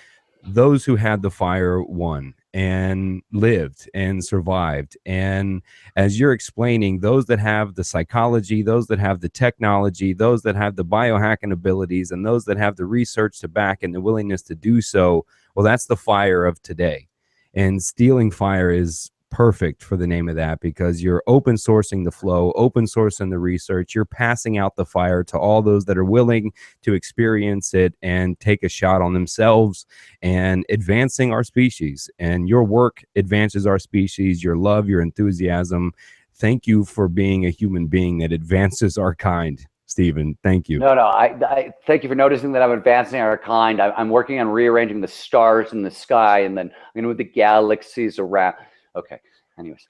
those who had the fire won and lived and survived. And as you're explaining, those that have the psychology, those that have the technology, those that have the biohacking abilities, and those that have the research to back and the willingness to do so, well, that's the fire of today. And stealing fire is perfect for the name of that, because you're open sourcing the flow, open sourcing the research. You're passing out the fire to all those that are willing to experience it and take a shot on themselves, and advancing our species. And your work advances our species. Your love, your enthusiasm. Thank you for being a human being that advances our kind, Steven. Thank you. No, I thank you for noticing that I'm advancing our kind. I'm working on rearranging the stars in the sky, and then I'm going to move the galaxies around. Okay. Anyways,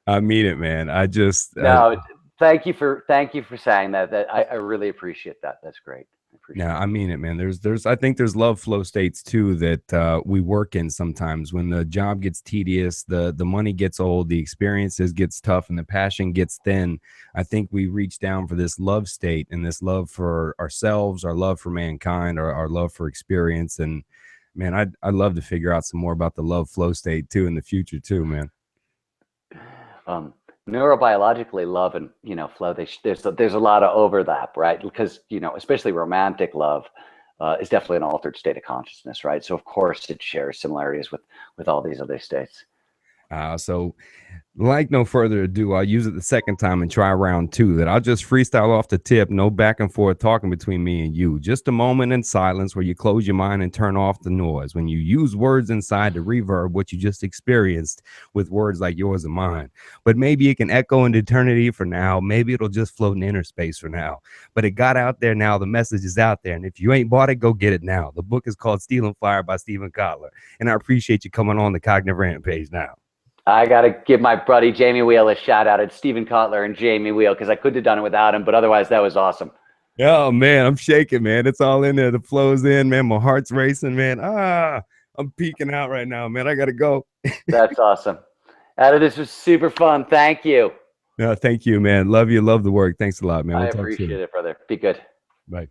I mean it, man. thank you for saying that. I really appreciate that. That's great. I mean it, man. I think there's love flow states too that we work in sometimes. When the job gets tedious, the money gets old, the experiences gets tough, and the passion gets thin. I think we reach down for this love state and this love for ourselves, our love for mankind, our love for experience. And man, I'd love to figure out some more about the love flow state too in the future too, man. Neurobiologically, love and flow, there's a lot of overlap, right? Because especially romantic love is definitely an altered state of consciousness, right? So of course it shares similarities with all these other states. So like no further ado, I'll use it the second time and try round two. That I'll just freestyle off the tip, no back and forth talking between me and you. Just a moment in silence where you close your mind and turn off the noise. When you use words inside to reverb what you just experienced with words like yours and mine. But maybe it can echo into eternity for now. Maybe it'll just float in inner space for now. But it got out there now. The message is out there. And if you ain't bought it, go get it now. The book is called Stealing Fire by Steven Kotler. And I appreciate you coming on the Cognitive Rampage now. I got to give my buddy Jamie Wheal a shout out. It's Steven Kotler and Jamie Wheal, because I couldn't have done it without him. But otherwise, that was awesome. Oh, man, I'm shaking, man. It's all in there. The flow's in, man. My heart's racing, man. I'm peeking out right now, man. I got to go. That's awesome. Adam, this was super fun. Thank you. No, thank you, man. Love you. Love the work. Thanks a lot, man. I appreciate it, brother. Be good. Bye.